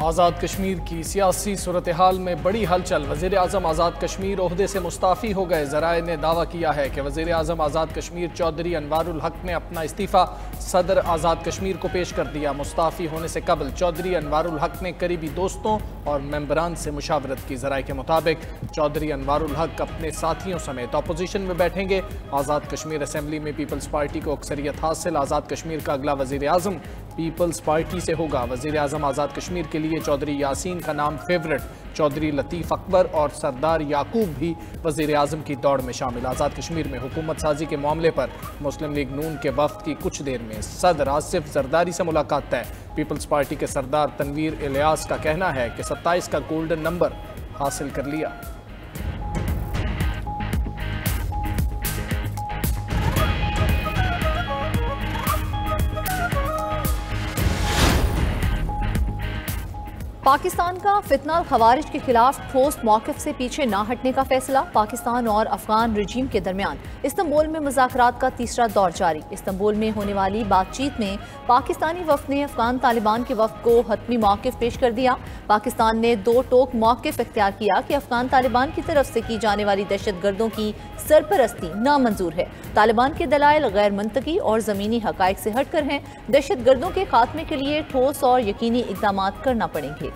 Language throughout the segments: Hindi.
आज़ाद कश्मीर की सियासी सूरत हाल में बड़ी हलचल। वज़ीर आज़म आज़ाद कश्मीर ओहदे से मुस्ताफ़ी हो गए। ज़राए ने दावा किया है कि वज़ीर आज़म आज़ाद कश्मीर चौधरी अनवारुल हक ने अपना इस्तीफ़ा सदर आज़ाद कश्मीर को पेश कर दिया। मुस्ताफ़ी होने से कबल चौधरी अनवारुल हक ने करीबी दोस्तों और मेंबरान से मुशावरत की। ज़राए के मुताबिक चौधरी अनवारुल हक अपने साथियों समेत अपोजिशन में बैठेंगे। आज़ाद कश्मीर असम्बली में पीपल्स पार्टी को अक्सरियत हासिल। आज़ाद कश्मीर का अगला वज़ीर आज़म पीपल्स पार्टी से होगा। वज़ीर आज़म आज़ाद कश्मीर के लिए चौधरी यासीन का नाम फेवरेट। चौधरी लतीफ़ अकबर और सरदार याकूब भी वज़ीर आज़म की दौड़ में शामिल। आज़ाद कश्मीर में हुकूमत साजी के मामले पर मुस्लिम लीग नून के वफ़द की कुछ देर में सदर आसिफ जरदारी से मुलाकात तय। पीपल्स पार्टी के सरदार तनवीर इलियास का कहना है कि 27 का गोल्डन नंबर हासिल कर लिया। पाकिस्तान का फितना खवारिज के खिलाफ ठोस मौक़िफ़ से पीछे ना हटने का फैसला। पाकिस्तान और अफगान रजीम के दरमियान इस्तांबुल में मुज़ाकरात का तीसरा दौर जारी। इस्तांबुल में होने वाली बातचीत में पाकिस्तानी वफ़द ने अफगान तालिबान के वफ़द को हतमी मौक़िफ़ पेश कर दिया। पाकिस्तान ने दो टोक मौक़िफ़ इख्तियार किया कि अफगान तालिबान की तरफ से की जाने वाली दहशत गर्दों की सरपरस्ती नामंजूर है। तालिबान के दलाइल गैर मंतकी और ज़मीनी हक़ाइक़ से हटकर हैं। दहशत गर्दों के खात्मे के लिए ठोस और यकीनी इक़दाम करना पड़ेंगे।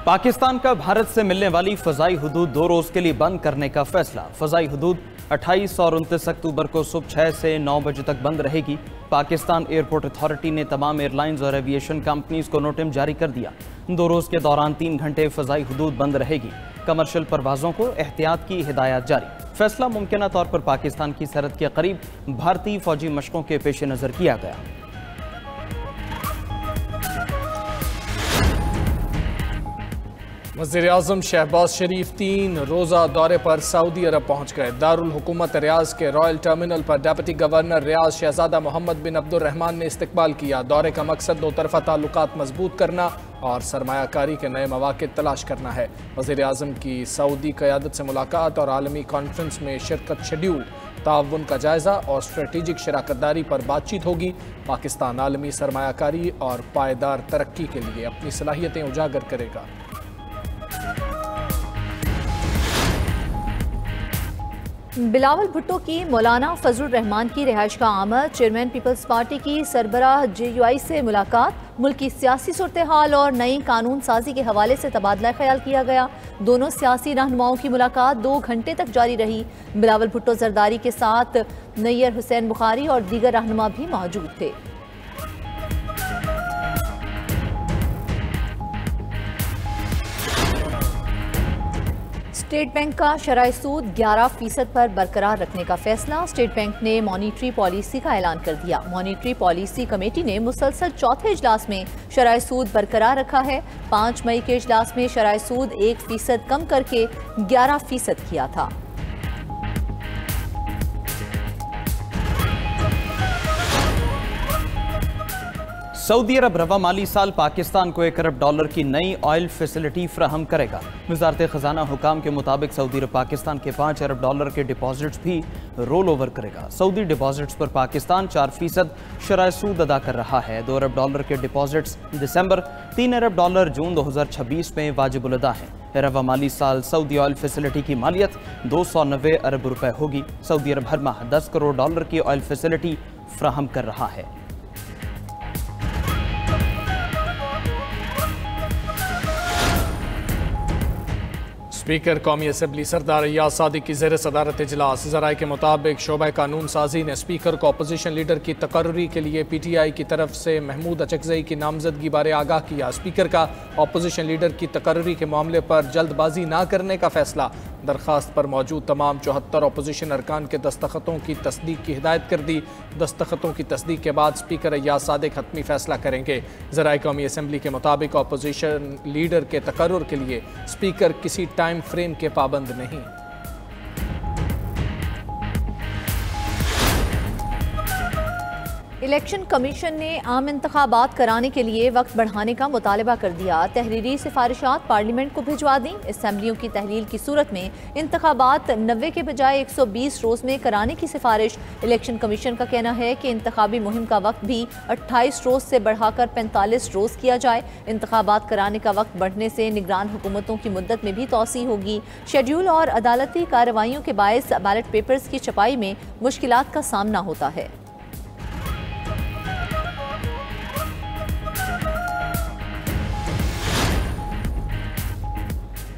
पाकिस्तान का भारत से मिलने वाली फ़ज़ाई हदूद 2 रोज़ के लिए बंद करने का फैसला। फ़ज़ाई हदूद 28 और 29 अक्टूबर को सुबह 6 से 9 बजे तक बंद रहेगी। पाकिस्तान एयरपोर्ट अथॉरिटी ने तमाम एयरलाइंस और एविएशन कंपनीज को नोटिस जारी कर दिया। 2 रोज़ के दौरान 3 घंटे फ़ज़ाई हदूद बंद रहेगी। कमर्शियल परवाज़ों को एहतियात की हिदायत जारी। फैसला मुमकिन तौर पर पाकिस्तान की सरहद के करीब भारतीय फ़ौजी मशकों के पेश नज़र किया गया। वज़ीर आज़म शहबाज शरीफ 3 रोज़ा दौरे पर सऊदी अरब पहुँच गए। दारुल हुकूमत रियाज के रॉयल टर्मिनल पर डिप्टी गवर्नर रियाज शहजादा मोहम्मद बिन अब्दुर्रहमान ने इस्तकबाल किया। दौरे का मकसद 2 तरफ़ा ताल्लुकात मजबूत करना और सरमायाकारी के नए मौक़े तलाश करना है। वज़ीर आज़म की सऊदी क़यादत से मुलाकात और आलमी कॉन्फ्रेंस में शिरकत शेड्यूल, ताउन का जायज़ा और स्ट्रेटेजिक शराकतदारी पर बातचीत होगी। पाकिस्तान आलमी सरमायाकारी और पायदार तरक्की के लिए अपनी सलाहियतें उजागर करेगा। बिलावल भुट्टो की मौलाना फजलुर रहमान की रिहाइश का आमद। चेयरमैन पीपल्स पार्टी की सरबराह JUI से मुलाकात। मुल्क की सियासी सूरत हाल और नई कानून साजी के हवाले से तबादला ख्याल किया गया। दोनों सियासी रहनुमाओं की मुलाकात 2 घंटे तक जारी रही। बिलावल भुट्टो जरदारी के साथ नैयर हुसैन बुखारी और दीगर रहनुमा भी मौजूद थे। स्टेट बैंक का शरह सूद 11% पर बरकरार रखने का फैसला। स्टेट बैंक ने मॉनिटरी पॉलिसी का ऐलान कर दिया। मॉनिटरी पॉलिसी कमेटी ने मुसलसल चौथे इजलास में शरह सूद बरकरार रखा है। 5 मई के इजलास में शरह सूद 1% कम करके 11% किया था। सऊदी अरब रवा माली साल पाकिस्तान को $1 अरब की नई ऑयल फैसिलिटी फ्राहम करेगा। वज़ारत ख़जाना हुकाम के मुताबिक सऊदी अरब पाकिस्तान के $5 अरब के डिपॉजिट्स भी रोल ओवर करेगा। सऊदी डिपॉजिट्स पर पाकिस्तान 4% शरह सूद अदा कर रहा है। $2 अरब के डिपॉजिट्स दिसंबर, $3 अरब जून 2026 में वाजिबुल अदा हैं। रवा माली साल सऊदी ऑयल फैसिलिटी की मालियत $290 अरब होगी। सऊदी अरब हर माह $10 करोड़ की ऑयल फैसिलिटी फ्राहम कर रहा है। स्पीकर कौमी असम्बली सरदार अय्याज सादिक की ज़ेर सदारत इजलास। ज़राए के मुताबिक शोबा कानून साजी ने स्पीकर को अपोजिशन लीडर की तकर्री के लिए PTI की तरफ से महमूद अचकज़ई की नामजदगी बारे आगाह किया। स्पीकर का अपोजिशन लीडर की तकर्री के मामले पर जल्दबाजी न करने का फैसला। दरख्वास्त पर मौजूद तमाम 74 अपोजिशन अरकान के दस्तखतों की तस्दीक की हिदायत कर दी। दस्तखतों की तस्दीक के बाद स्पीकर अय्याज सादिक हतमी फैसला करेंगे। ज़राए कौमी असम्बली के मुताबिक अपोजिशन लीडर के तकर्रुर के लिए स्पीकर किसी टाइम फ्रेम के पाबंद नहीं। इलेक्शन कमीशन ने आम इंतखाबात कराने के लिए वक्त बढ़ाने का मुतालबा कर दिया। तहरीरी सिफारिशात पार्लियामेंट को भिजवा दी। असम्बलियों की तहलील की सूरत में इंतखाबात 90 के बजाय 120 रोज़ में कराने की सिफारिश। इलेक्शन कमीशन का कहना है कि इंतखाबी मुहिम का वक्त भी 28 रोज़ से बढ़ाकर 45 रोज़ किया जाए। इंतखाबात कराने का वक्त बढ़ने से निगरान हुकूमतों की मुद्दत में भी तोसी होगी। शेड्यूल और अदालती कार्रवाइयों के बायस बैलेट पेपर्स की छपाई में मुश्किलात का सामना होता है।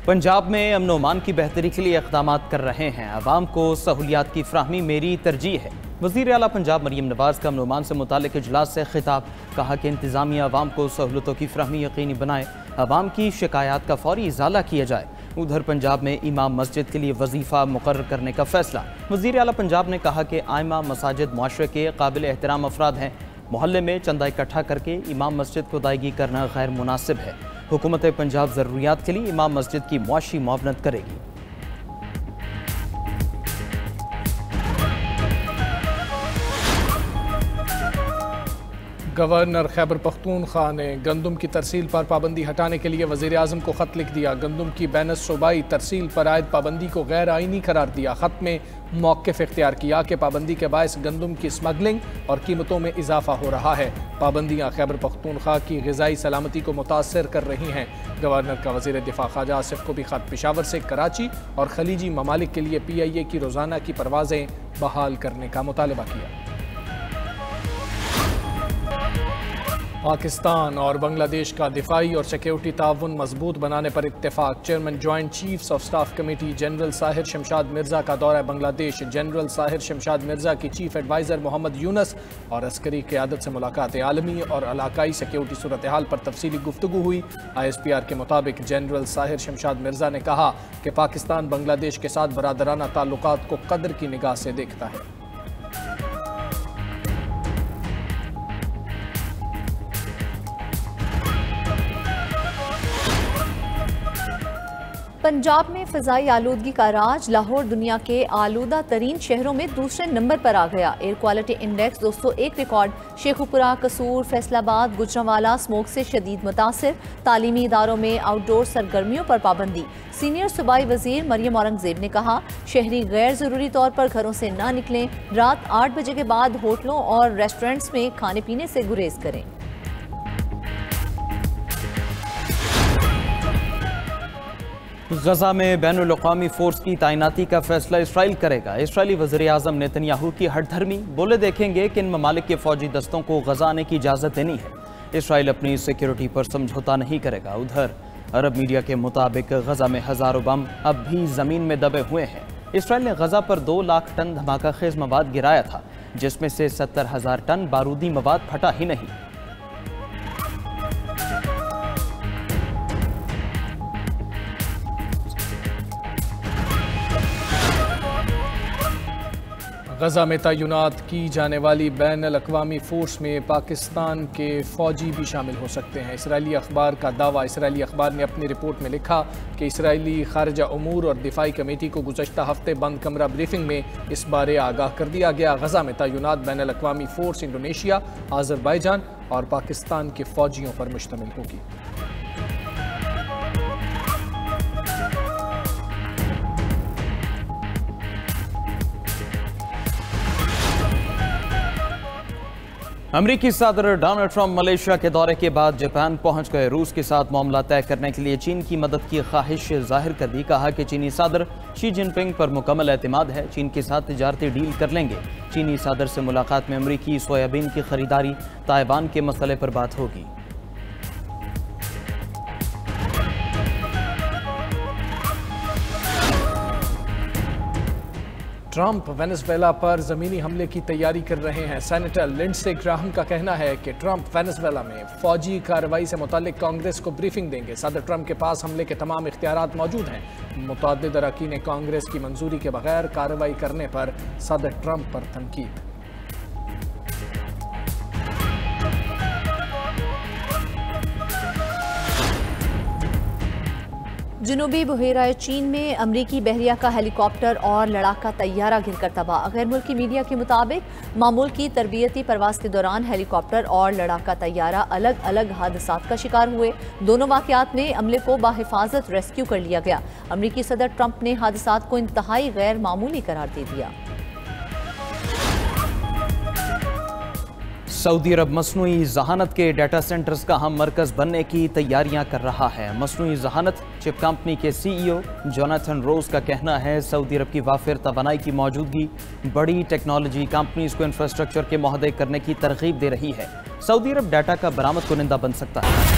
पंजाब में अमन व अमान की बेहतरी के लिए इक़दाम कर रहे हैं। अवाम को सहूलियात की फ्राहमी मेरी तरजीह है। वज़ीर आला पंजाब मरीम नवाज़ का अमन व अमान से मुताल्लिक़ इजलास से खिताब। कहा कि इंतज़ामिया अवाम को सहूलतों की फ्राहमी यकीनी बनाए, अवाम की शिकायत का फौरी इज़ाला किया जाए। उधर पंजाब में इमाम मस्जिद के लिए वजीफ़ा मुकर्रर करने का फैसला। वज़ीर आला पंजाब ने कहा कि आइमा मसाजिद मुआशरे के काबिल एहतराम अफराद हैं। मोहल्ले में चंदा इकट्ठा करके इमाम मस्जिद को अदायगी करना गैर मुनासिब है। हुकूमत पंजाब ज़रूरियात के लिए इमाम मस्जिद की मुआशी मुआवनत करेगी। गवर्नर खैबर पख्तूनख्वा ने गंदम की तरसील पर पाबंदी हटाने के लिए वज़ीर आज़म को ख़त लिख दिया। गंदम की बैन सूबाई तरसील पर आयद पाबंदी को गैर आइनी करार दिया। ख़त में मौक़िफ़ इख्तियार किया कि पाबंदी के बायस गंदम की स्मगलिंग और कीमतों में इजाफा हो रहा है। पाबंदियाँ खैबर पख्तूनख्वा की ग़िज़ाई सलामती को मुतासर कर रही हैं। गवर्नर का वज़ीर दिफ़ा ख्वाजा आसिफ को भी ख़त पेशावर से कराची और खलीजी ममालिक के लिए PIA की रोज़ाना की परवाज़ें बहाल करने का मुतालबा किया। पाकिस्तान और बांग्लादेश का दिफाई और सिक्योरिटी ताउन मजबूत बनाने पर इत्तेफाक। Chairman joint chiefs of staff committee general Sahir Shamshad Mirza का दौरा बांग्लादेश। जनरल साहिर शमशाद मिर्जा की चीफ एडवाइज़र मोहम्मद यूनस और अस्करी क़यादत से मुलाकात। आलमी और इलाकाई सिक्योरिटी सूरत हाल पर तफसीली गुफ्तगू हुई। ISPR के मुताबिक जनरल साहिर शमशाद मिर्जा ने कहा कि पाकिस्तान बांग्लादेश के साथ बरादराना ताल्लुकात को कदर की निगाह से देखता है। पंजाब में फ़ज़ाई आलूदगी का राज। लाहौर दुनिया के आलूदा तरीन शहरों में दूसरे नंबर पर आ गया। Air quality index 201 record. Sheikhupura, कसूर, फैसलाबाद, गुजरांवाला स्मोक से शदीद मुतासिर। तालीमी इदारों में आउटडोर सरगर्मियों पर पाबंदी। सीनियर सूबाई वज़ीर मरियम औरंगज़ेब ने कहा, शहरी गैर ज़रूरी तौर पर घरों से ना निकलें। रात 8 बजे के बाद होटलों और रेस्टोरेंट्स में खाने पीने से गुरेज करें। गजा में बैनुल-अक़वामी फ़ोर्स की तैनाती का फैसला इसराइल करेगा। इसराइली वज़ीर आज़म नेतन्याहू की हठधर्मी। बोले देखेंगे कि इन ममालिक के फ़ौजी दस्तों को गजा आने की इजाज़त देनी है। इसराइल अपनी सिक्योरिटी पर समझौता नहीं करेगा। उधर अरब मीडिया के मुताबिक गजा में हज़ारों बम अब भी ज़मीन में दबे हुए हैं। इसराइल ने गजा पर 2 लाख टन धमाका खेज़ मवाद गिराया था, जिसमें से 70,000 टन बारूदी मवाद फटा ही नहीं। गजा में तैनात की जाने वाली बैनुल-अक़वामी फ़ोर्स में पाकिस्तान के फ़ौजी भी शामिल हो सकते हैं। इसराइली अखबार का दावा। इसराइली अखबार ने अपनी रिपोर्ट में लिखा कि इसराइली खारजा उमूर और दिफाई कमेटी को गुज़श्ता हफ्ते बंद कमरा ब्रीफिंग में इस बारे आगाह कर दिया गया। गजा में तैनात बैनुल-अक़वामी फ़ोर्स इंडोनेशिया, आज़रबाईजान और पाकिस्तान के फ़ौजियों पर मुश्तमिल होगी। अमरीकी सदर डोनाल्ड ट्रंप मलेशिया के दौरे के बाद जापान पहुंच गए। रूस के साथ मामला तय करने के लिए चीन की मदद की ख्वाहिश जाहिर कर दी। कहा कि चीनी सदर शी जिनपिंग पर मुकम्मल एतमाद है, चीन के साथ तिजारती डील कर लेंगे। चीनी सदर से मुलाकात में अमरीकी सोयाबीन की खरीदारी, ताइवान के मसले पर बात होगी। ट्रंप वेनेजुएला पर ज़मीनी हमले की तैयारी कर रहे हैं। सेनेटर लिंडसे ग्राहम का कहना है कि ट्रंप वेनेजुएला में फ़ौजी कार्रवाई से मुताल्लिक कांग्रेस को ब्रीफिंग देंगे। सदर ट्रंप के पास हमले के तमाम इख्तियारात मौजूद हैं। मुतअद्दिद अरकान कांग्रेस की मंजूरी के बगैर कार्रवाई करने पर सदर ट्रंप पर तनकीद। जनूबी बहेरा चीन में अमरीकी बहरिया का हेलीकॉप्टर और लड़ाका तैयारा गिरकर तबाह। गैर मुल्की मीडिया के मुताबिक मामूल की तरबियती परवाज के दौरान हेलीकॉप्टर और लड़ाका तैयारा अलग अलग हादसात का शिकार हुए। दोनों वाकयात में अमले को बाहिफाजत रेस्क्यू कर लिया गया। अमरीकी सदर ट्रंप ने हादसात को इंतहाई गैर मामूली करार दे दिया। सऊदी अरब मसनूई जहानत के डाटा सेंटर्स का हम मरकज बनने की तैयारियां कर रहा है। मसनूई जहानत चिप कंपनी के CEO जोनाथन रोज का कहना है, सऊदी अरब की वाफिर तवानाई की मौजूदगी बड़ी टेक्नोलॉजी कंपनीज को इंफ्रास्ट्रक्चर के मुआहदे करने की तरगीब दे रही है। सऊदी अरब डाटा का बरामद कुनिंदा बन सकता है।